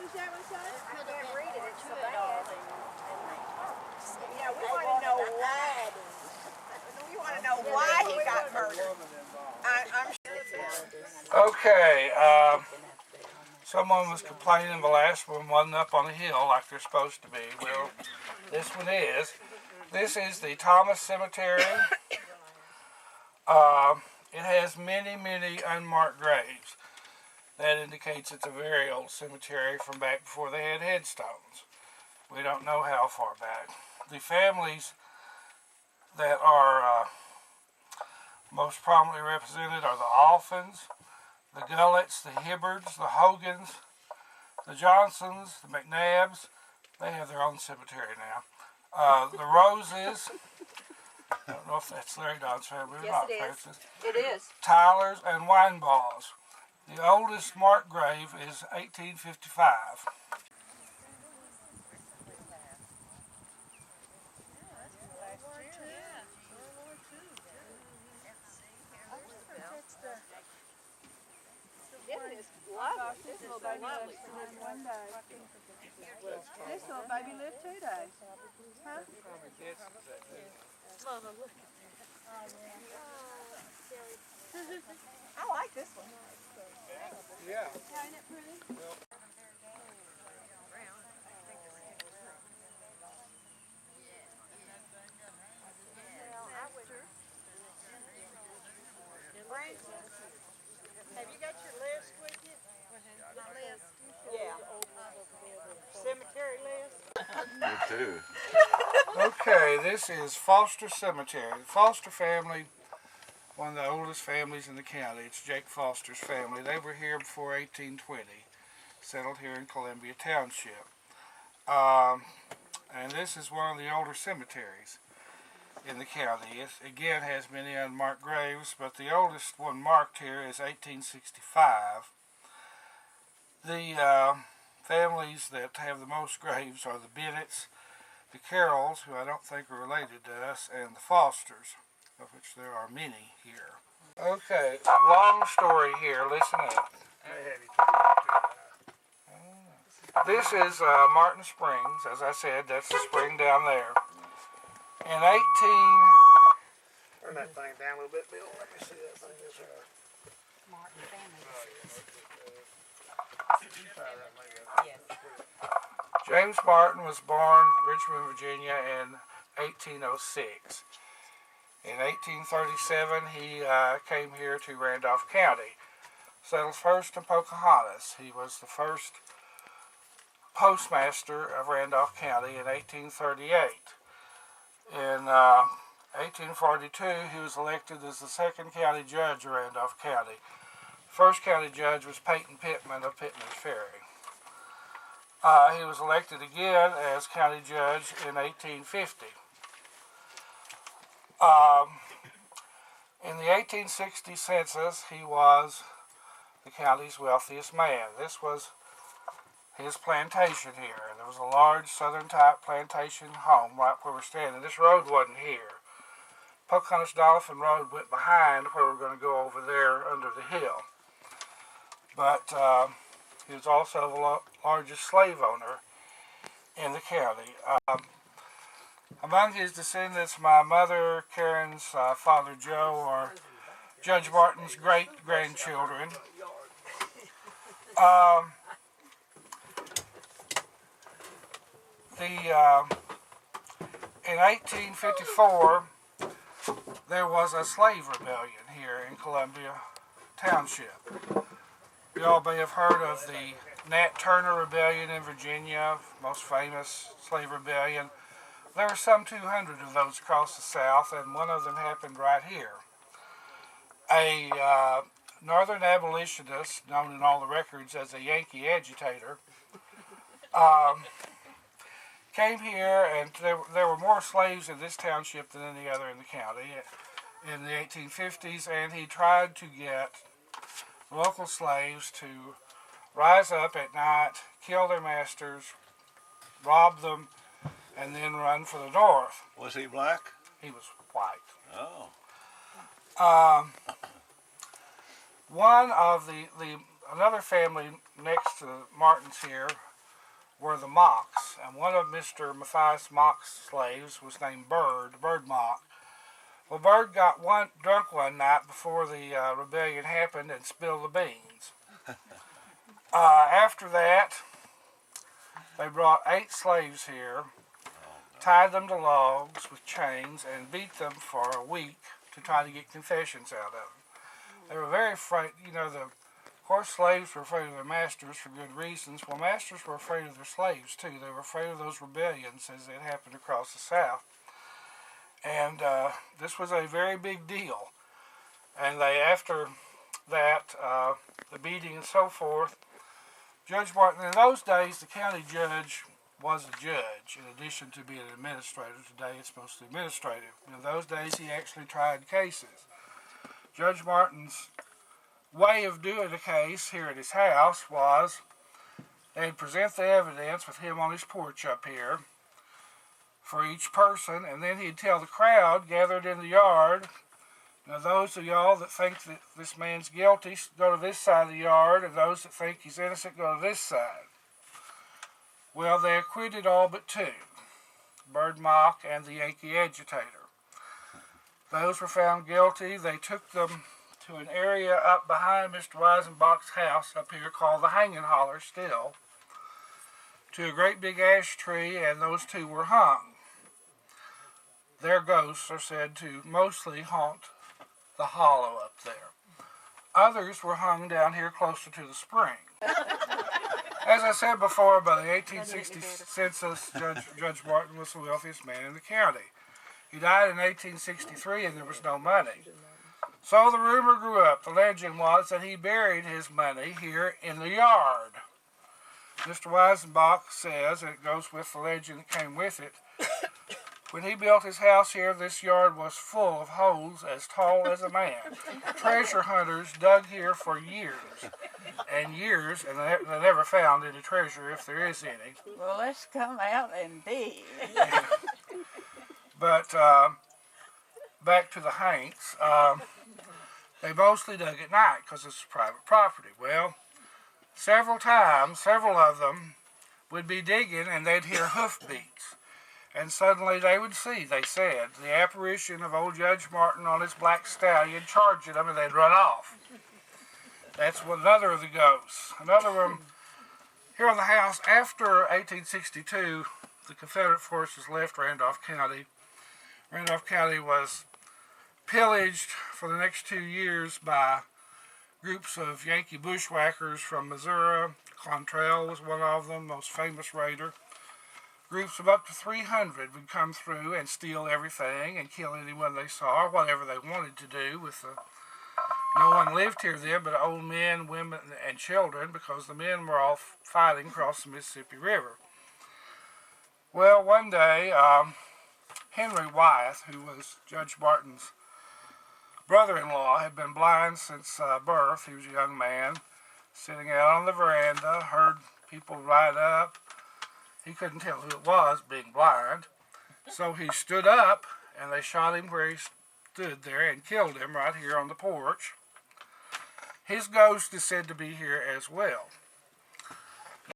does that one say? I can't read it. It's so bad. Yeah, we want to know why. We want to know why he got murdered. I'm sure. Okay, someone was complaining the last one wasn't up on the hill like they're supposed to be. Well, this one is. This is the Thomas Cemetery. It has many, many unmarked graves. That indicates it's a very old cemetery from back before they had headstones. We don't know how far back. The families that are most prominently represented are the Alphins, the Gullets, the Hibbards, the Hogans, the Johnsons, the McNabbs. They have their own cemetery now. The Roses. I don't know if that's Larry Don's family or Yes, not, it is. Francis. It is. Tylers and Wineballs. The oldest marked grave is 1855. This little baby lived one day. This little baby lived 2 days. Huh? I like this one. Yeah. Ain't it pretty? Have you got your list with you? My list? Yeah. Cemetery list? Me too. Okay, this is Foster Cemetery. The Foster family, one of the oldest families in the county. It's Jake Foster's family. They were here before 1820, settled here in Columbia Township. And this is one of the older cemeteries in the county. It again has many unmarked graves, but the oldest one marked here is 1865. The families that have the most graves are the Bennetts, the Carrolls, who I don't think are related to us, and the Fosters, of which there are many here. Okay, long story here, listen up. This is Martin Springs, as I said, that's the spring down there. In 18... Turn that thing down a little bit, Bill. Let me see that thing is Martin family. Yes. James Martin was born in Richmond, Virginia in 1806. In 1837, he came here to Randolph County. Settled first in Pocahontas. He was the first postmaster of Randolph County in 1838. In 1842, he was elected as the second county judge of Randolph County. First county judge was Peyton Pittman of Pittman's Ferry. He was elected again as county judge in 1850. In the 1860 census, he was the county's wealthiest man. This was his plantation here. There was a large southern type plantation home right where we're standing. This road wasn't here. Pocahontas Dolphin Road went behind where we're going to go over there under the hill. But he was also the largest slave owner in the county. Among his descendants, my mother, Karen's father Joe, are Judge Martin's great-grandchildren. In 1854, there was a slave rebellion here in Columbia Township. You all may have heard of the Nat Turner Rebellion in Virginia, most famous slave rebellion. There were some 200 of those across the South, and one of them happened right here. A northern abolitionist, known in all the records as a Yankee agitator, came here, and there were more slaves in this township than any other in the county in the 1850s, and he tried to get local slaves to rise up at night, kill their masters, rob them, and then run for the north. Was he black? He was white. Oh. One of another family next to Martin's here were the Mocks, and one of Mr. Matthias Mock's slaves was named Bird Mock. Well, Bird got drunk one night before the rebellion happened and spilled the beans. After that, they brought 8 slaves here, tied them to logs with chains, and beat them for a week to try to get confessions out of them. They were very afraid, of course slaves were afraid of their masters for good reasons. Well, masters were afraid of their slaves too. They were afraid of those rebellions as it happened across the South. And this was a very big deal. And after that, the beating and so forth, Judge Martin, in those days, the county judge was a judge in addition to being an administrator. Today it's mostly administrative. In those days, he actually tried cases. Judge Martin's way of doing a case here at his house was they'd present the evidence with him on his porch up here for each person, and then he'd tell the crowd gathered in the yard, now those of y'all that think that this man's guilty, go to this side of the yard, and those that think he's innocent, go to this side. Well, they acquitted all but 2, Bird Mock and the Yankee agitator. Those were found guilty. They took them to an area up behind Mr. Weisenbach's house up here called the Hanging Holler still, to a great big ash tree, and those 2 were hung. Their ghosts are said to mostly haunt the hollow up there. Others were hung down here closer to the spring. As I said before, by the 1860 census, Judge Martin was the wealthiest man in the county. He died in 1863 and there was no money. So the rumor grew up. The legend was that he buried his money here in the yard. Mr. Weisenbach says, and it goes with the legend that came with it, when he built his house here, this yard was full of holes as tall as a man. Treasure hunters dug here for years, and they never found any treasure, if there is any. Well, let's come out and dig. But back to the Hanks, they mostly dug at night because it's private property. Well, several of them would be digging and they'd hear hoofbeats. And suddenly they would see, they said, the apparition of old Judge Martin on his black stallion charging them, and they'd run off. That's another of the ghosts. Another one here on the house. After 1862, the Confederate forces left Randolph County. Randolph County was pillaged for the next 2 years by groups of Yankee bushwhackers from Missouri. Quantrell was one of them, most famous raider. Groups of up to 300 would come through and steal everything and kill anyone they saw, whatever they wanted to do. No one lived here then but old men, women, and children, because the men were all fighting across the Mississippi River. Well, one day, Henry Wyeth, who was Judge Martin's brother-in-law, had been blind since birth. He was a young man, sitting out on the veranda, heard people ride up. He couldn't tell who it was, being blind. So he stood up, and they shot him where he stood there and killed him right here on the porch. His ghost is said to be here as well.